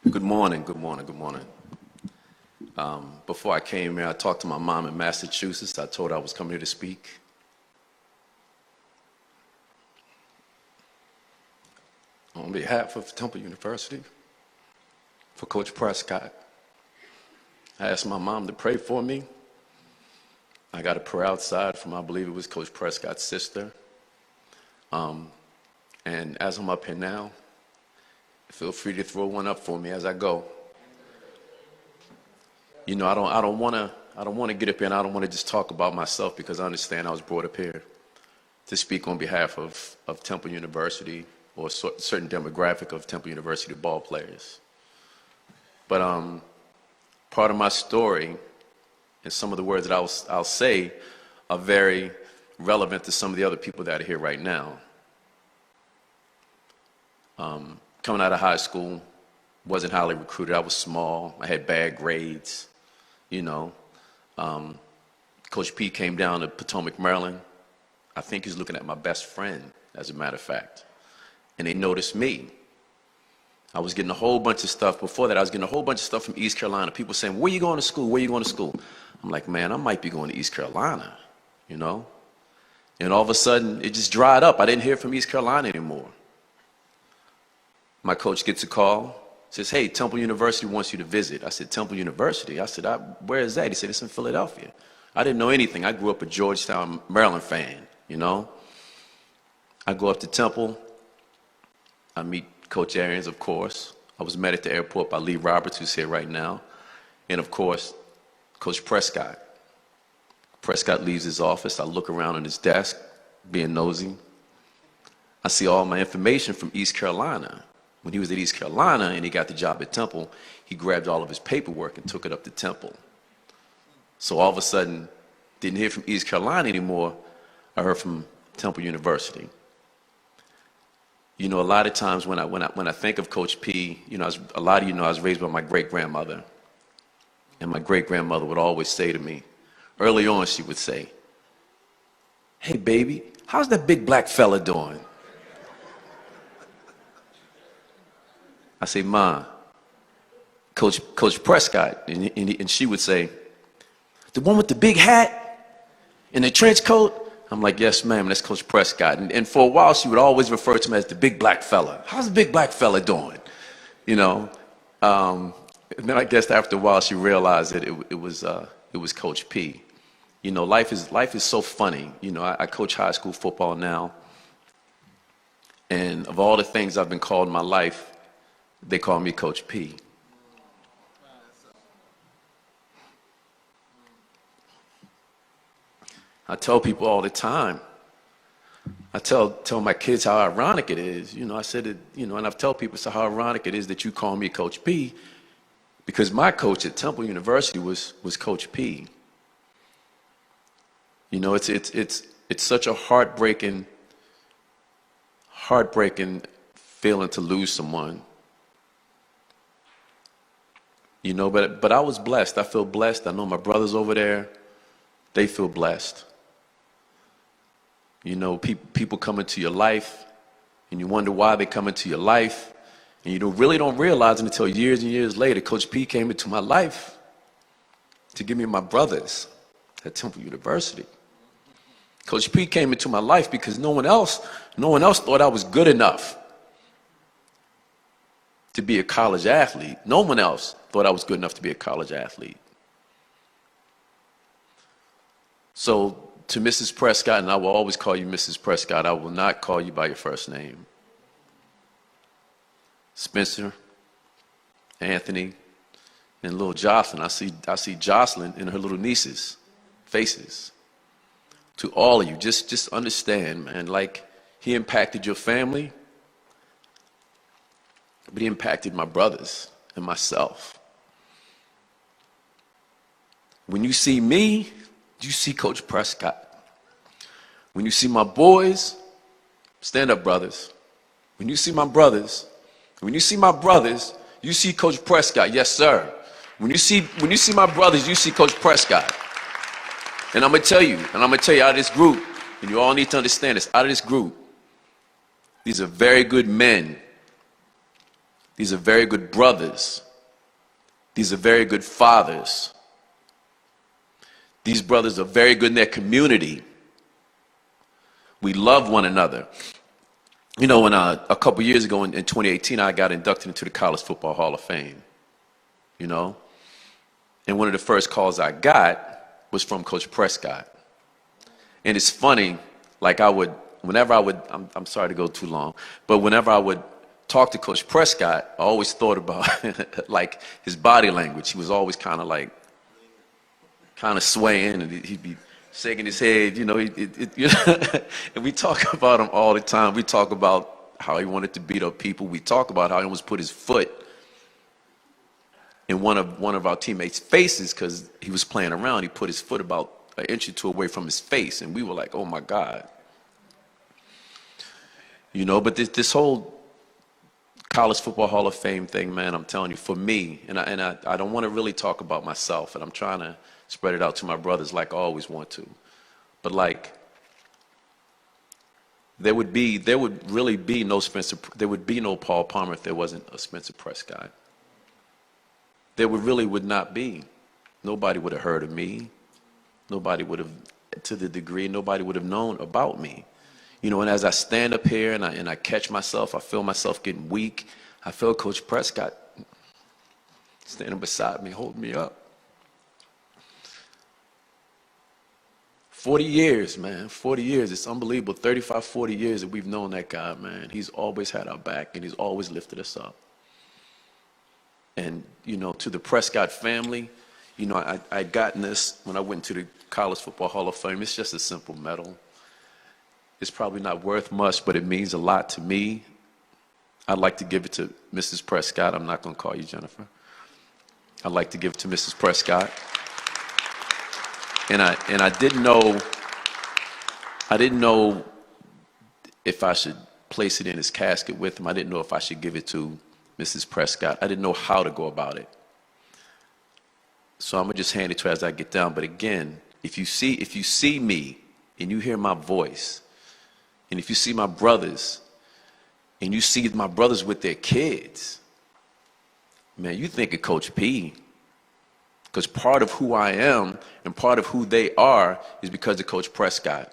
Good morning, good morning, good morning. Before I came here, I talked to my mom in Massachusetts. I told her I was coming here to speak. On behalf of Temple University, for Coach Prescott, I asked my mom to pray for me. I got a prayer outside from, I believe it was Coach Prescott's sister. And as I'm up here now, feel free to throw one up for me as I go. You know, I don't want to get up here and I don't want to just talk about myself because I understand I was brought up here to speak on behalf of Temple University or a certain demographic of Temple University ball players. But part of my story and some of the words that I'll say are very relevant to some of the other people that are here right now. Coming out of high school, wasn't highly recruited. I was small. I had bad grades. You know, Coach P came down to Potomac, Maryland. I think he's looking at my best friend, as a matter of fact. And they noticed me. I was getting a whole bunch of stuff. Before that, I was getting a whole bunch of stuff from East Carolina. People saying, where you going to school? Where you going to school? I'm like, man, I might be going to East Carolina, you know? And all of a sudden, it just dried up. I didn't hear from East Carolina anymore. My coach gets a call, says, hey, Temple University wants you to visit. I said, Temple University? I said, where is that? He said, it's in Philadelphia. I didn't know anything. I grew up a Georgetown, Maryland fan, you know? I go up to Temple. I meet Coach Arians, of course. I was met at the airport by Lee Roberts, who's here right now. And of course, Coach Prescott. Prescott leaves his office. I look around on his desk, being nosy. I see all my information from East Carolina. When he was at East Carolina and he got the job at Temple, he grabbed all of his paperwork and took it up to Temple. So all of a sudden, didn't hear from East Carolina anymore. I heard from Temple University. You know, a lot of times when I think of Coach P, you know, a lot of you know I was raised by my great-grandmother. And my great-grandmother would always say to me, early on she would say, hey baby, how's that big black fella doing? I say, Ma, Coach Prescott, and she would say, the one with the big hat and the trench coat? I'm like, yes, ma'am, that's Coach Prescott. And for a while, she would always refer to him as the big black fella. How's the big black fella doing? You know, and then I guess after a while, she realized that it was Coach P. You know, life is so funny. You know, I coach high school football now, and of all the things I've been called in my life, they call me Coach P. I tell people all the time. I tell my kids how ironic it is. You know, I said it, you know, and I've told people so how ironic it is that you call me Coach P, because my coach at Temple University was Coach P. You know, it's such a heartbreaking feeling to lose someone. You know, but I was blessed. I feel blessed. I know my brothers over there, they feel blessed. You know, people come into your life, and you wonder why they come into your life, and you really don't realize it until years and years later. Coach P came into my life to give me my brothers at Temple University. Coach P came into my life because no one else thought I was good enough to be a college athlete. No one else thought I was good enough to be a college athlete. So to Mrs. Prescott, and I will always call you Mrs. Prescott, I will not call you by your first name. Spencer, Anthony, and little Jocelyn. I see Jocelyn and her little nieces' faces. To all of you, just understand, man, like he impacted your family, but he impacted my brothers and myself. When you see me, you see Coach Prescott. When you see my boys, stand up, brothers. When you see my brothers, you see Coach Prescott. Yes, sir. When you see my brothers, you see Coach Prescott. And I'm gonna tell you out of this group, and you all need to understand this, out of this group, these are very good men. These are very good brothers. These are very good fathers. These brothers are very good in their community. We love one another. You know, when a couple years ago in 2018, I got inducted into the College Football Hall of Fame, you know? And one of the first calls I got was from Coach Prescott. And it's funny, like I'm sorry to go too long, but whenever I would talk to Coach Prescott, I always thought about like his body language. He was always kind of swaying, and he'd be shaking his head, you know, you know. And we talk about him all the time. We talk about how he wanted to beat up people. We talk about how he almost put his foot in one of our teammates' faces because he was playing around. He put his foot about an inch or two away from his face, and we were like, oh my God. You know, but this whole College Football Hall of Fame thing, man, I'm telling you, for me, and I don't want to really talk about myself, and I'm trying to spread it out to my brothers like I always want to. But like, there would really be no there would be no Paul Palmer if there wasn't a Spencer Prescott. There would not be. Nobody would have heard of me. Nobody would have, to the degree, nobody would have known about me. You know, and as I stand up here and I catch myself, I feel myself getting weak. I feel Coach Prescott standing beside me, holding me up. 40 years, man, 40 years. It's unbelievable. 35, 40 years that we've known that guy, man. He's always had our back, and he's always lifted us up. And, you know, to the Prescott family, you know, I'd gotten this when I went to the College Football Hall of Fame. It's just a simple medal. It's probably not worth much, but it means a lot to me. I'd like to give it to Mrs. Prescott. I'm not going to call you Jennifer. I'd like to give it to Mrs. Prescott. And I didn't know if I should place it in his casket with him. I didn't know if I should give it to Mrs. Prescott. I didn't know how to go about it. So I'm gonna just hand it to her as I get down. But again, if you see me and you hear my voice, and if you see my brothers, and you see my brothers with their kids, man, you think of Coach P. Because part of who I am and part of who they are is because of Coach Prescott.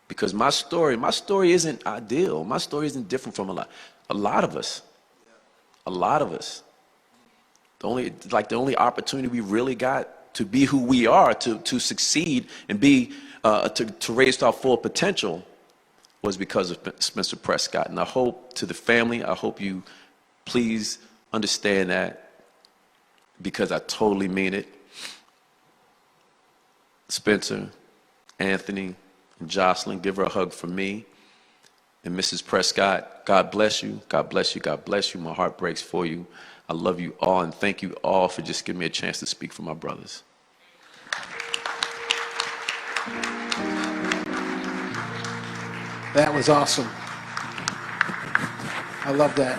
Because my story isn't ideal. My story isn't different from a lot of us. A lot of us. The only opportunity we really got to be who we are, to succeed and be to raise to our full potential was because of Spencer Prescott. And I hope to the family, I hope you please understand that, because I totally mean it. Spencer, Anthony, and Jocelyn, give her a hug from me. And Mrs. Prescott, God bless you, God bless you, God bless you. My heart breaks for you. I love you all, and thank you all for just giving me a chance to speak for my brothers. That was awesome. I love that.